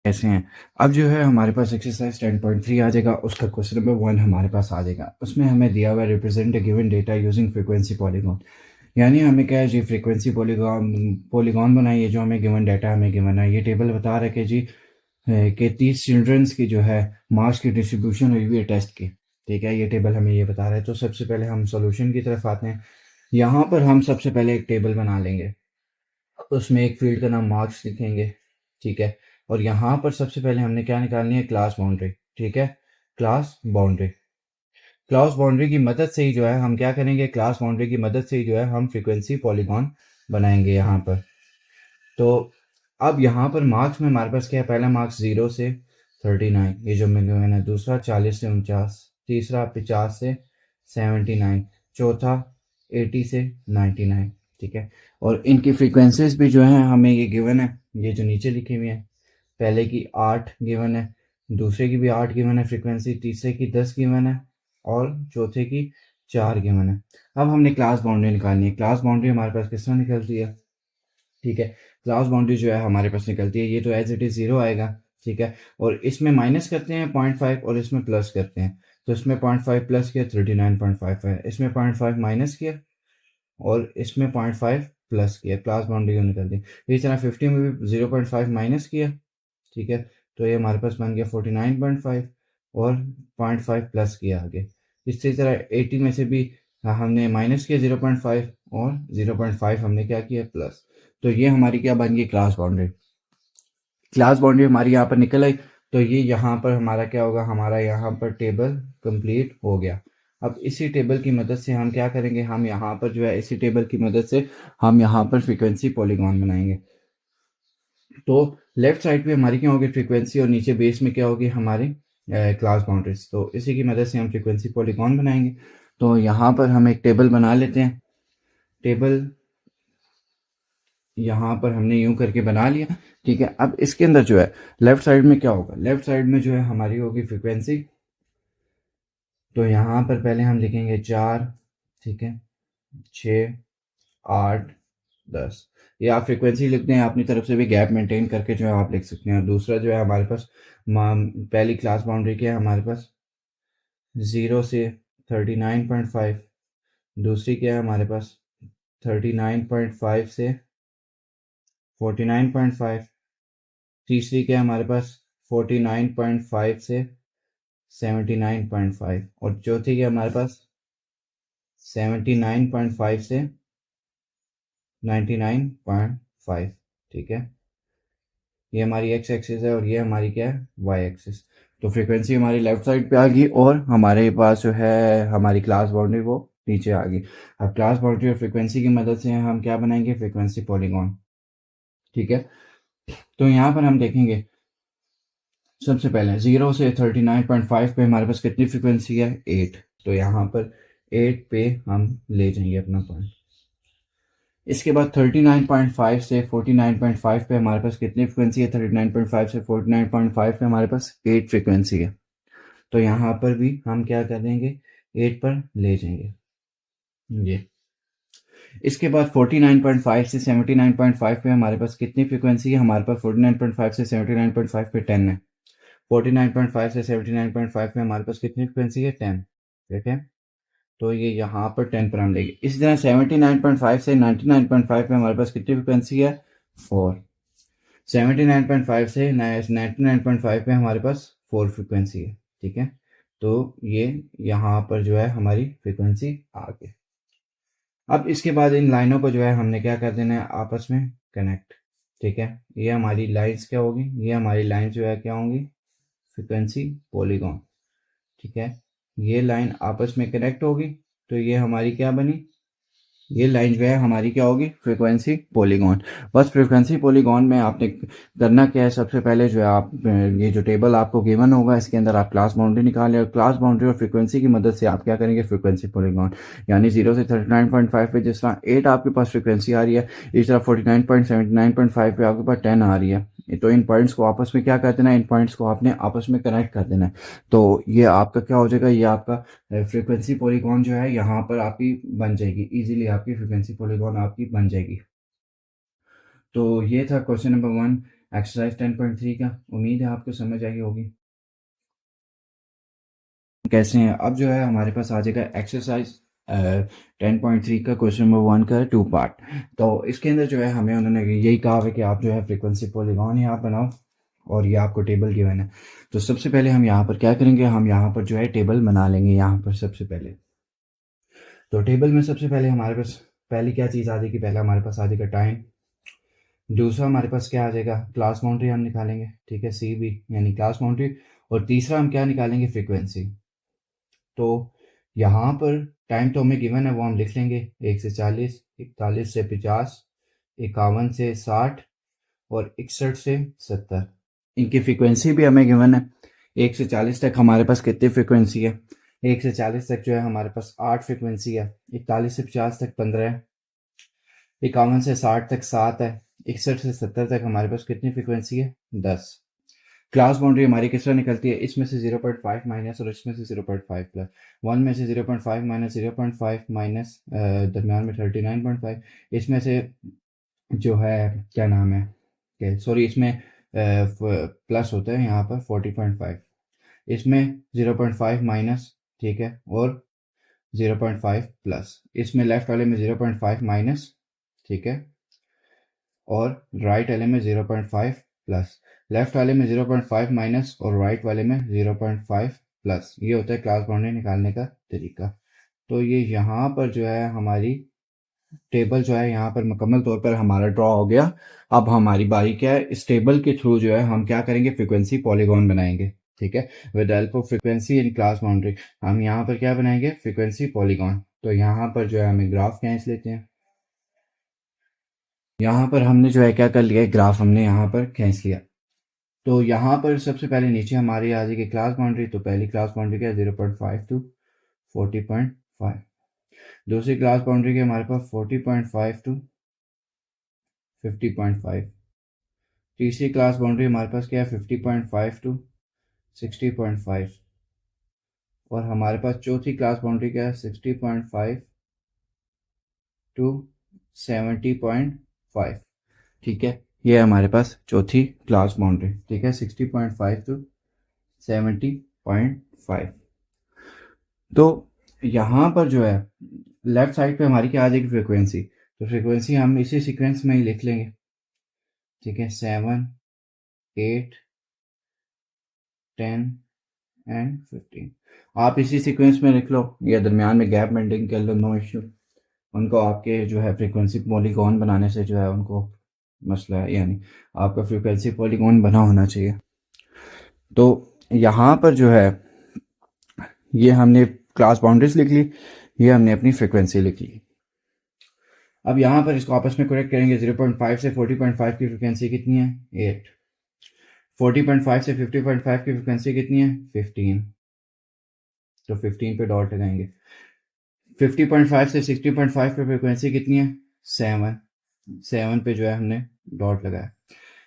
कैसे हैं? अब जो है हमारे पास एक्सरसाइज 10.3 आ जाएगा, उसका क्वेश्चन नंबर 1 हमारे पास आ जाएगा। उसमें हमें दिया हुआ है represent a given data using frequency polygon. यानी हमें क्या है जी, फ्रीक्वेंसी पॉलीगॉन पॉलीगॉन बनाइए। जो हमें गिवन डाटा हमें गिवन है, ये टेबल बता रहा है कि जी कि 30 चिल्ड्रंस की जो है मार्क्स की डिस्ट्रीब्यूशन हुई हुई है टेस्ट की। ठीक है, ये टेबल हमें ये बता रहा है। तो सबसे पहले हम सॉल्यूशन की तरफ आते हैं। यहाँ पर हम सबसे पहले एक टेबल बना लेंगे, उसमें एक फील्ड का नाम मार्क्स लिखेंगे। ठीक है, और यहाँ पर सबसे पहले हमने क्या निकालनी है, क्लास बाउंड्री। ठीक है, क्लास बाउंड्री। क्लास बाउंड्री की मदद से ही जो है हम क्या करेंगे, क्लास बाउंड्री की मदद से ही जो है हम फ्रीक्वेंसी पॉलीगॉन बनाएंगे यहाँ पर। तो अब यहाँ पर मार्क्स में हमारे पास क्या है, पहला मार्क्स 0 से 39, ये जो मैंने, दूसरा 40 से 49, तीसरा 50 से 79, चौथा 80 से 99। ठीक है, और इनकी फ्रीक्वेंसीज भी जो है हमें ये गिवन है, ये जो नीचे लिखी हुई है। पहले की 8 गिवन है, दूसरे की भी 8 गिवन है फ्रीक्वेंसी, तीसरे की 10 गिवन है, और चौथे की 4 गिवन है। अब हमने क्लास बाउंड्री निकालनी है। क्लास बाउंड्री हमारे पास किस तरह निकलती है? ठीक है, क्लास बाउंड्री जो है हमारे पास निकलती है, ये तो एज इट इज़ 0 आएगा। ठीक है, और इसमें माइनस करते हैं 0.5 और इसमें प्लस करते हैं। तो इसमें 0.5 प्लस किया 39.5 है, इसमें 0.5 माइनस किया और इसमें 0.5 प्लस किया, क्लास बाउंड्री क्यों निकलती है। इसी तरह 50 में भी 0.5 माइनस किया। ठीक है, तो ये हमारे पास बन गया 49.5 और 0.5 प्लस किया आगे। इसी तरह 80 में से भी हमने माइनस किया 0.5 और 0.5 हमने क्या किया, प्लस। तो ये हमारी क्या बन गई, क्लास बाउंड्री। क्लास बाउंड्री हमारी यहाँ पर निकल आई। तो ये यहाँ पर हमारा क्या होगा, हमारा यहाँ पर टेबल कंप्लीट हो गया। अब इसी टेबल की मदद से हम क्या करेंगे, हम यहाँ पर जो है इसी टेबल की मदद से हम यहाँ पर फ्रीक्वेंसी पॉलीगॉन बनाएंगे। तो लेफ्ट साइड पे हमारी क्या होगी, फ्रीक्वेंसी, और नीचे बेस में क्या होगी, हमारी क्लास बाउंड्रीज। तो इसी की मदद से हम फ्रीक्वेंसी पॉलीगॉन बनाएंगे। तो यहाँ पर हम एक टेबल बना लेते हैं। टेबल यहाँ पर हमने यूं करके बना लिया। ठीक है, अब इसके अंदर जो है लेफ्ट साइड में क्या होगा, लेफ्ट साइड में जो है हमारी होगी फ्रीक्वेंसी। तो यहाँ पर पहले हम लिखेंगे 4, ठीक है, 6, 8, 10। ये आप फ्रीक्वेंसी लिखते हैं, अपनी तरफ से भी गैप मेंटेन करके जो है आप लिख सकते हैं। और दूसरा जो है हमारे पास पहली क्लास बाउंड्री क्या है हमारे पास, 0 से 39.5। दूसरी क्या है हमारे पास, 39.5 से 49.5। तीसरी क्या है हमारे पास, 49.5 से 79.5। और चौथी क्या है हमारे पास, 79.5 से 99.5। ठीक है, ये हमारी एक्स एक्सिस है और ये हमारी क्या है, वाई एक्सिस। तो फ्रीक्वेंसी हमारी लेफ्ट साइड पे आ गई और हमारे पास जो है हमारी क्लास बाउंड्री वो नीचे आ गई। अब क्लास बाउंड्री और फ्रीक्वेंसी की मदद से हम क्या बनाएंगे, फ्रीक्वेंसी पॉलीगॉन। ठीक है, तो यहाँ पर हम देखेंगे सबसे पहले 0 से 39.5 पे हमारे पास कितनी फ्रीक्वेंसी है, 8। तो यहाँ पर 8 पे हम ले जाएंगे अपना पॉइंट। इसके बाद 39.5 से 49.5 पे हमारे पास कितनी फ्रिक्वेंसी है, 39.5 से 49.5 पे हमारे पास 8 फ्रिक्वेंसी है। तो यहाँ पर भी हम क्या कर देंगे, 8 पर ले जाएंगे ये। इसके बाद 49.5 से 79.5 पे हमारे पास कितनी फ्रिक्वेंसी है, हमारे पास 49.5 से 79.5 पे 10 है। 49.5 से 79.5 पे हमारे पास कितनी फ्रिक्वेंसी है, 10। ठीक है, तो ये यहाँ पर 10 पर हम लेंगे। इसी तरह 79.5 से 99.5 पे हमारे पास कितनी फ्रिक्वेंसी है, 4। 79.5 से 99.5 पे हमारे पास 4 फ्रिक्वेंसी है। ठीक है, तो ये यहाँ पर जो है हमारी फ्रिक्वेंसी आ गई। अब इसके बाद इन लाइनों को जो है हमने क्या कर देना है, आपस में कनेक्ट। ठीक है, ये हमारी लाइंस क्या होगी, ये हमारी लाइन जो है क्या होंगी, फ्रिक्वेंसी पॉलीगॉन। ठीक है, ये लाइन आपस में कनेक्ट होगी, तो ये हमारी क्या बनी, ये लाइन जो है हमारी क्या होगी, फ्रीक्वेंसी पॉलीगॉन। बस फ्रीक्वेंसी पॉलीगॉन में आपने करना क्या है, सबसे पहले जो है आप ये जो टेबल आपको गिवन होगा इसके अंदर आप क्लास बाउंड्री निकालें, और क्लास बाउंड्री और फ्रीक्वेंसी की मदद से आप क्या करेंगे, फ्रीक्वेंसी पॉलीगॉन। यानी 0 से 39.5 पे जिस तरह 8 आपके पास फ्रीक्वेंसी आ रही है, इस तरह 49.79.5 पे आपके पास 10 आ रही है। तो इन पॉइंट्स को आपस में क्या कर देना है, इन पॉइंट्स को आपने आपस में कनेक्ट कर देना है। तो ये आपका क्या हो जाएगा, ये आपका फ्रीक्वेंसी पॉलीगॉन जो है यहाँ पर आपकी बन जाएगी, इजीली आपकी फ्रीक्वेंसी पॉलीगॉन आपकी बन जाएगी। तो ये था क्वेश्चन नंबर 1। एक्सरसाइज 10.3 का। उम्मीद है आपको समझ आई होगी कैसे हैं। अब जो है हमारे पास आ जाएगा एक्सरसाइज 10.3 का क्वेश्चन नंबर 1 का 2 पार्ट। तो इसके अंदर जो है हमें उन्होंने यही कहा है कि आप जो है फ्रीक्वेंसी पॉलीगॉन यहाँ बनाओ और ये आपको टेबल गिवन है। तो सबसे पहले हम यहाँ पर क्या करेंगे, हम यहाँ पर जो है टेबल बना लेंगे यहाँ पर सबसे पहले। तो टेबल में सबसे पहले हमारे पास पहली क्या चीज़ आ जाएगी, पहला हमारे पास आ जाएगा टाइम। दूसरा हमारे पास क्या आ जाएगा, क्लास बाउंड्री हम निकालेंगे, ठीक है, सी बी यानी क्लास बाउंड्री। और तीसरा हम क्या निकालेंगे, फ्रीक्वेंसी। तो यहाँ पर टाइम तो हमें गिवन है, वो हम लिख लेंगे 1 से 40, 41 से 50, 51 से 60 और 61 से 70। इनकी फ्रीक्वेंसी भी हमें गिवन है। 1 से 40 तक हमारे पास कितनी फ्रीक्वेंसी है, 1 से 40 तक जो है हमारे पास 8 फ्रीक्वेंसी है। 41 से 50 तक 15 है। 51 से 60 तक 7 है। 61 से 70 तक हमारे पास कितनी फ्रीक्वेंसी है, 10। क्लास बाउंड्री हमारी किस तरह निकलती है, इसमें से 0.5 माइनस और इसमें से 0.5 प्लस। 1 में से 0.5 माइनस 0.5 माइनस दरमियान में 39.5। इसमें से जो है क्या नाम है, कि सॉरी इसमें प्लस होता है यहाँ पर 40.5। इसमें 0.5 माइनस, ठीक है, और 0.5 प्लस। इसमें लेफ्ट वाले में 0.5 माइनस, ठीक है, और राइट वाले में 0.5 प्लस। लेफ्ट वाले में 0.5 माइनस और राइट वाले में 0.5 प्लस। ये होता है क्लास बाउंड्री निकालने का तरीका। तो ये यहाँ पर जो है हमारी टेबल जो है यहाँ पर मुकम्मल तौर पर हमारा ड्रॉ हो गया। अब हमारी बारी क्या है, इस टेबल के थ्रू जो है हम क्या करेंगे, फ्रीक्वेंसी पॉलीगॉन बनाएंगे, ठीक है, with help of frequency in class boundary. हम यहाँ पर क्या बनाएंगे, फ्रीक्वेंसी पॉलीगॉन। तो यहाँ पर जो है हमें ग्राफ खींच लेते हैं। यहाँ पर हमने जो है क्या कर लिया, ग्राफ हमने यहाँ पर खींच लिया। तो यहाँ पर सबसे पहले नीचे हमारी आ जाएगी क्लास बाउंड्री। तो पहली क्लास बाउंड्री क्या है, 0.5 टू 40.5। दूसरी क्लास बाउंड्री की हमारे पास 40.5 टू 50.5। तीसरी क्लास बाउंड्री हमारे पास क्या है, 50.5 टू 60.5। और हमारे पास चौथी क्लास बाउंड्री क्या है, 60.5 टू 70.5। ठीक है, ये है हमारे पास चौथी क्लास बाउंड्री, ठीक है, 60.5 टू 70.5। तो यहाँ पर जो है लेफ्ट साइड पे हमारी क्या आ जाएगी, फ्रीक्वेंसी। तो फ्रीक्वेंसी हम इसी सीक्वेंस में ही लिख लेंगे, ठीक है, 7, 8, 10 एंड 15। आप इसी सीक्वेंस में लिख लो या दरमियान में गैप मेंटेन कर लो, नो इश्यू। उनको आपके जो है फ्रीक्वेंसी पॉलीगॉन बनाने से जो है उनको मसला है, यानी आपका फ्रीक्वेंसी पॉलीगॉन बना होना चाहिए। तो यहाँ पर जो है ये हमने क्लास बाउंड्रीज लिख ली, ये हमने अपनी फ्रीक्वेंसी लिख ली। अब यहाँ पर इसको आपस में करेक्ट करेंगे। 0.5 से 40.5 की फ्रीक्वेंसी कितनी है, 8। 40.5 से 50.5 की फ्रीक्वेंसी कितनी है, 15। तो 15 पे डॉट लगाएंगे। 50.5 से 60.5 पे फ्रीक्वेंसी कितनी है, 7। 7 पे जो है हमने डॉट लगाया।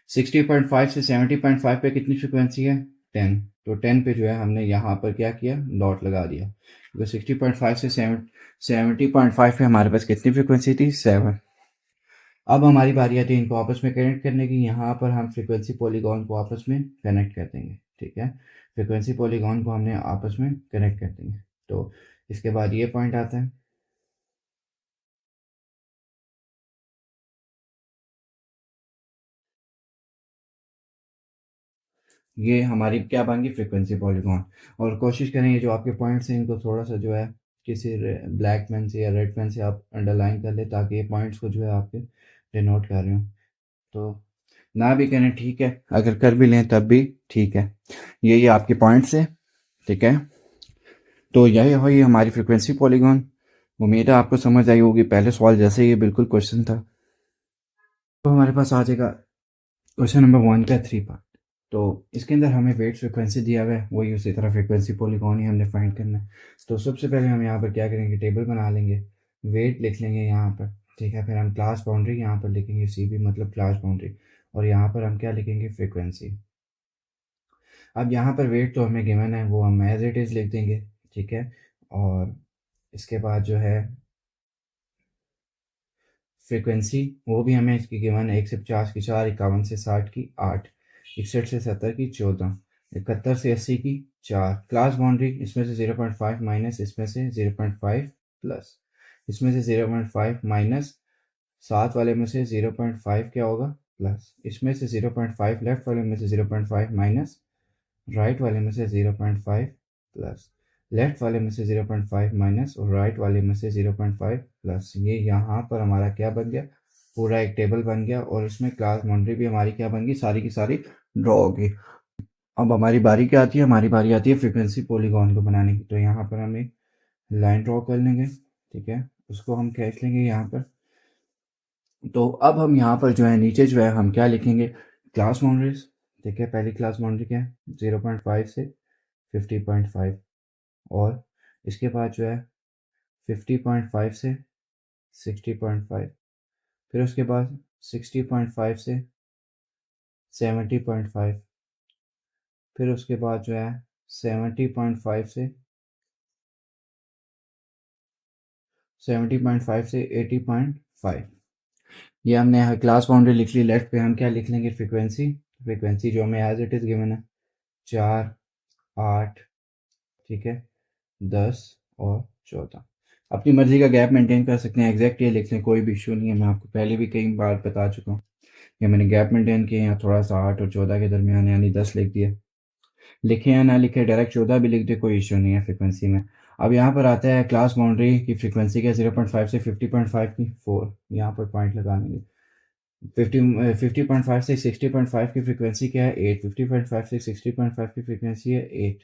60.5 से 70.5 पे कितनी फ्रीक्वेंसी है, 10। तो 10 पे जो है हमने यहाँ पर क्या किया, डॉट लगा दिया, क्योंकि 60.5 से 70.5 पे हमारे पास कितनी फ्रीक्वेंसी थी, 7। अब हमारी बारी आती है इनको आपस में कनेक्ट करने की। यहाँ पर हम फ्रीक्वेंसी पॉलीगॉन को आपस में कनेक्ट कर देंगे, ठीक है, फ्रीक्वेंसी पॉलीगॉन को हमने आपस में कनेक्ट कर देंगे। तो इसके बाद ये पॉइंट आता है, ये हमारी क्या बन गई, फ्रीक्वेंसी पॉलीगॉन। और कोशिश करें ये जो आपके पॉइंट्स हैं इनको थोड़ा सा जो है किसी ब्लैक पेन से या रेड पेन से आप अंडरलाइन कर ले, ताकि ये पॉइंट्स को जो है आपके डिनोट कर रहे हो। तो ना भी करें ठीक है, अगर कर भी लें तब भी ठीक है। ये आपके पॉइंट्स है, ठीक है। तो यही हुई हमारी फ्रीक्वेंसी पॉलीगॉन। उम्मीद है आपको समझ आई होगी। पहले सवाल जैसे ये बिल्कुल क्वेश्चन था। तो हमारे पास आ जाएगा क्वेश्चन नंबर 1 का 3 पार्ट। तो इसके अंदर हमें वेट फ्रीक्वेंसी दिया हुआ है, वही उसी तरह फ्रीक्वेंसी पॉलीगॉन ही हमने फाइंड करना है। तो सबसे पहले हम यहाँ पर क्या करेंगे, टेबल बना लेंगे, वेट लिख लेंगे यहाँ पर, ठीक है। फिर हम क्लास बाउंड्री यहाँ पर लिखेंगे, सी बी मतलब क्लास बाउंड्री। और यहाँ पर हम क्या लिखेंगे, फ्रीक्वेंसी। अब यहाँ पर वेट तो हमें गिवन है, वो हम एज इट इज़ लिख देंगे, ठीक है। और इसके बाद जो है फ्रीक्वेंसी वो भी हमें इसकी गिवन है, 1 से 50 की 4, 51 से 60 की 8, 61 से 70 की 14, 71 से 80 की 4। क्लास बाउंड्री इसमें से 0.5 माइनस इसमें से 0.5 प्लस इसमें से 0.5 माइनस 7 वाले में से 0.5 क्या होगा प्लस, इसमें से 0.5 लेफ्ट वाले में से 0.5 माइनस राइट वाले में से 0.5 प्लस लेफ्ट वाले में से 0.5 माइनस और राइट वाले में से 0.5 प्लस। ये यहाँ पर हमारा क्या बन गया, पूरा एक टेबल बन गया और इसमें क्लास बाउंड्री भी हमारी क्या बन गई, सारी की सारी ड्रॉ होगी। अब हमारी बारी क्या आती है, हमारी बारी आती है फ्रीक्वेंसी पॉलीगॉन को बनाने की। तो यहाँ पर हम एक लाइन ड्रॉ कर लेंगे, ठीक है, उसको हम खींच लेंगे यहाँ पर। तो अब हम यहाँ पर जो है नीचे जो है हम क्या लिखेंगे, क्लास बाउंड्रीज। ठीक है, पहली क्लास बाउंड्री क्या है, 0.5 से 50.5, और इसके बाद जो है 50.5 से 60.5, फिर उसके बाद 60.5 से 70.5, फिर उसके बाद जो है 70.5 से 70.5 से 80.5। ये हमने क्लास बाउंड्री लिख ली। लेफ्ट पे हम क्या लिख लेंगे, फ्रीक्वेंसी। फ्रीक्वेंसी जो हमें एज इट इज़ गिवन है 4, 8, ठीक है, 10 और 14। अपनी मर्जी का गैप मेंटेन कर सकते हैं, एग्जैक्ट ये लिख लें, कोई भी इशू नहीं है। मैं आपको पहले भी कई बार बता चुका हूँ, या मैंने गैप मेंटेन किए या थोड़ा सा 8 और 14 के दरमियान, यानी 10 लिख दिया। लिखे या ना लिखे, डायरेक्ट 14 भी लिख दे, कोई इशू नहीं है फ्रीक्वेंसी में। अब यहाँ पर आता है क्लास बाउंड्री की फ्रीक्वेंसी क्या, 0.5 से 50.5 की 4, यहाँ पर पॉइंट लगा लेंगे। 50.5 से 60.5 की फ्रीक्वेंसी क्या है, 8। 50.5 से 60.5 की फ्रीक्वेंसी है 8।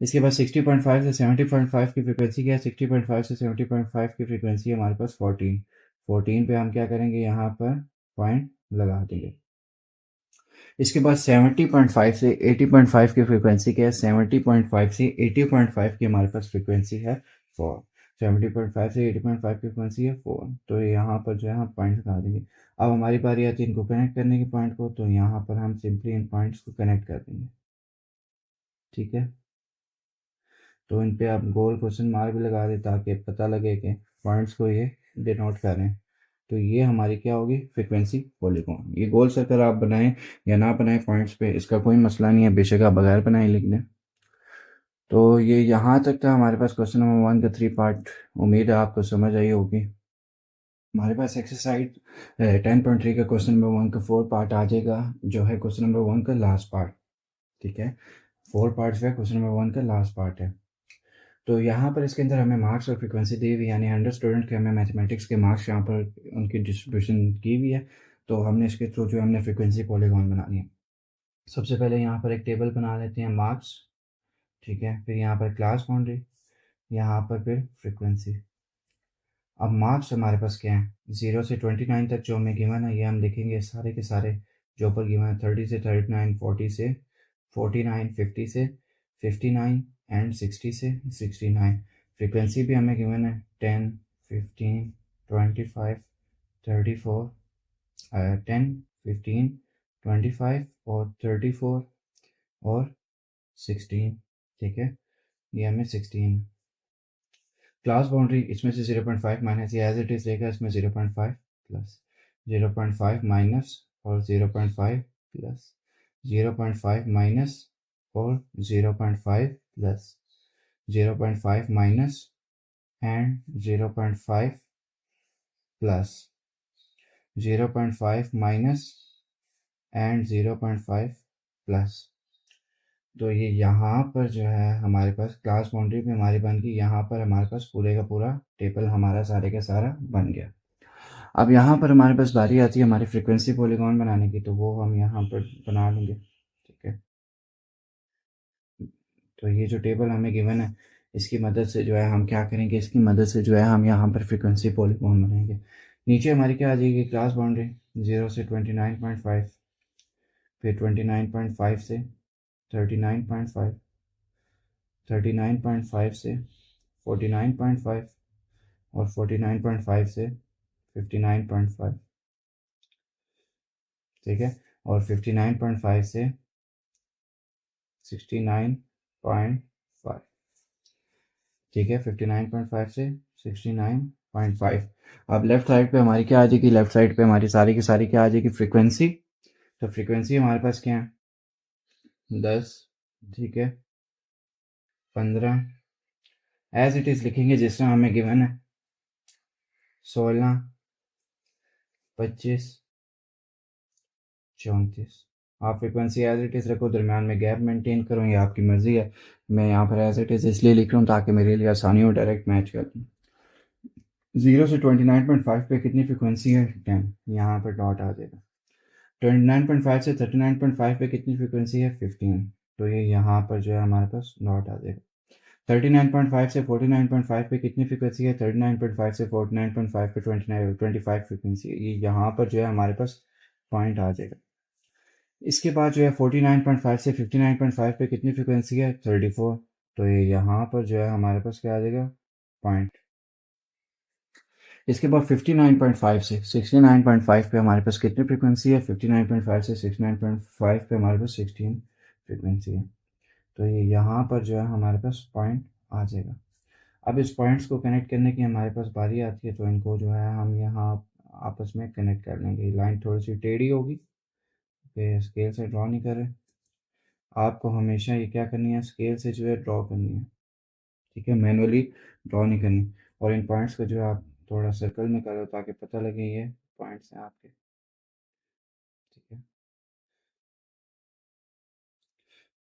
इसके बाद 60.5 से 70.5 की फ्रीक्वेंसी क्या है, 60.5 से 70.5 की फ्रीक्वेंसी है हमारे पास 14। 14 पे हम क्या करेंगे, यहाँ पर पॉइंट लगा देंगे। इसके बाद 70.5 से 80.5 की फ्रीक्वेंसी क्या है, 70.5 से 80.5 की हमारे पास फ्रीक्वेंसी है 4। 70.5 से 80.5 की फ्रीक्वेंसी है 4, तो यहाँ पर जो है हम पॉइंट लगा देंगे। अब हमारी बारी आती है इनको कनेक्ट करने के पॉइंट को, तो यहाँ पर हम सिंपली इन पॉइंट्स को कनेक्ट कर देंगे, ठीक है। तो इन पे आप गोल क्वेश्चन मार्क भी लगा दें ताकि पता लगे कि पॉइंट्स को ये डिनोट करें। तो ये हमारी क्या होगी, फ्रीक्वेंसी पॉलीगॉन। ये गोल सर्कल आप बनाएं या ना बनाएं पॉइंट्स पे, इसका कोई मसला नहीं है, बेशक आप बगैर बनाए लिख दें। तो ये यहाँ तक था हमारे पास क्वेश्चन नंबर 1 का 3 पार्ट। उम्मीद है आपको समझ आई होगी। हमारे पास एक्सरसाइज 10.3 का क्वेश्चन नंबर 1 का 4 पार्ट आ जाएगा, जो है क्वेश्चन नंबर 1 का लास्ट पार्ट, ठीक है। 4 पार्ट्स का क्वेश्चन नंबर 1 का लास्ट पार्ट है। तो यहाँ पर इसके अंदर हमें मार्क्स और फ्रीक्वेंसी दी हुई, यानी 100 स्टूडेंट के हमें मैथमेटिक्स के मार्क्स यहाँ पर उनकी डिस्ट्रीब्यूशन की हुई है। तो हमने इसके थ्रू जो है हमने फ्रीक्वेंसी पॉलीगॉन बनानी है। सबसे पहले यहाँ पर एक टेबल बना लेते हैं, मार्क्स, ठीक है, फिर यहाँ पर क्लास बाउंड्री, यहाँ पर फिर फ्रीक्वेंसी। अब मार्क्स हमारे पास क्या है, 0 से 29 तक जो हमें गिवन है ये हम लिखेंगे सारे के सारे जो ऊपर गिवन है, 30 से 39, 40 से 49, 50 से 59 एंड 60 से 69। फ्रीक्वेंसी भी हमें गिवन है 10, 15, 25, 34, 10, 15, 25 और 34 और 16, ठीक है, ये हमें 16। क्लास बाउंड्री इसमें से 0.5 माइनस, ये एज इट इज रहेगा, इसमें 0.5 प्लस 0.5 माइनस और 0.5 प्लस 0.5 माइनस और 0.5 plus 0.5 minus and 0.5 plus 0.5 minus and 0.5 plus. तो ये यहाँ पर जो है हमारे पास क्लास बाउंड्री में हमारी बन गई, यहाँ पर हमारे पास पूरे का पूरा टेबल हमारा सारे का सारा बन गया। अब यहाँ पर हमारे पास बारी आती है हमारी फ्रीक्वेंसी पॉलीगॉन बनाने की, तो वो हम यहाँ पर बना लेंगे, ठीक है। तो ये जो टेबल हमें गिवन है इसकी मदद से जो है हम क्या करेंगे, इसकी मदद से जो है हम यहाँ पर फ्रीक्वेंसी पॉलीगॉन बनाएंगे। नीचे हमारी क्या आ जाएगी, क्लास बाउंड्री 0 से 29.5, फिर 29.5 से 39.5, 39.5 से 49.5 और 49.5 से 59.5, ठीक है, और 59.5 से 69.5, ठीक है, 59.5 से 69 0.5। अब लेफ्ट साइड पे हमारी क्या आ जाएगी, लेफ्ट साइड पे हमारी सारी की सारी क्या आ जाएगी, फ्रीक्वेंसी। तो फ्रीक्वेंसी हमारे पास क्या है, 10, ठीक है, 15, एज इट इज़ लिखेंगे जिस तरह हमें गिवन है, 16, 25, 34। आप फ्रीक्वेंसी एज इट इज़ रखो, दरम्यान में गैप मेंटेन करो, ये आपकी मर्ज़ी है। मैं यहाँ पर एज इट इज़ इसलिए लिख रहा हूँ ताकि मेरे लिए आसानी हो डायरेक्ट मैच कर दूँ। 0 से 29.5 पे कितनी फ्रीक्वेंसी है, 10, यहाँ पर डॉट आ जाएगा। 29.5 से 39.5 पे कितनी फ्रीक्वेंसी है, 15, तो ये यहाँ पर जो है हमारे पास डॉट आ जाएगा। 39.5 से 49.5 पे कितनी फ्रीक्वेंसी है, 39.5 से 49.5 पे 25 फ्रीक्वेंसी है, ये यहाँ पर जो है हमारे पास पॉइंट आ जाएगा। इसके बाद जो है 49.5 से 59.5 पे कितनी फ्रीक्वेंसी है, 34, तो ये यहाँ पर जो है हमारे पास क्या आ जाएगा, पॉइंट। इसके बाद 59.5 से 69.5 पे हमारे पास कितनी फ्रीक्वेंसी है, 59.5 से 69.5 पे हमारे पास 16 फ्रीक्वेंसी है, तो ये यहाँ पर जो है हमारे पास पॉइंट आ जाएगा। अब इस पॉइंट्स को कनेक्ट करने की हमारे पास बारी आती है, तो इनको जो है हम यहाँ आपस में कनेक्ट कर लेंगे। लाइन थोड़ी सी टेढ़ी होगी, कि स्केल से ड्रॉ नहीं करें, आपको हमेशा ये क्या करनी है, स्केल से जो है ड्रॉ करनी है, ठीक है, मैनुअली ड्रॉ नहीं करनी। और इन पॉइंट्स को जो है आप थोड़ा सर्कल में करो ताकि पता लगे ये पॉइंट्स हैं आपके, ठीक है।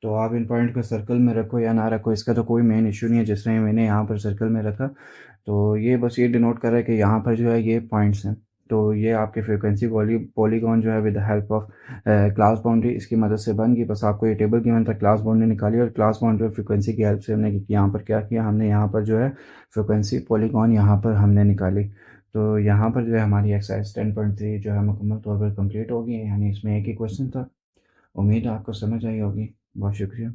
तो आप इन पॉइंट को सर्कल में रखो या ना रखो, इसका तो कोई मेन इशू नहीं है, जिस तरह मैंने यहाँ पर सर्कल में रखा, तो ये बस ये डिनोट कर रहा है कि यहाँ पर जो है ये पॉइंट्स हैं। तो ये आपके फ्रीक्वेंसी पॉलीगॉन जो है with the help of class boundary, इसकी मदद से बन गई। बस आपको ये टेबल गिवन था, क्लास बाउंड्री निकाली और क्लास बाउंड्री और फ्रीक्वेंसी की हेल्प से हमने यहाँ पर क्या किया, हमने यहाँ पर जो है फ्रीक्वेंसी पॉलीगॉन यहाँ पर हमने निकाली। तो यहाँ पर जो है हमारी एक्सरसाइज 10.3 जो है मुकम्मल तौर पर कंप्लीट होगी, यानी इसमें एक ही क्वेश्चन था। उम्मीद है आपको समझ आई होगी। बहुत शुक्रिया।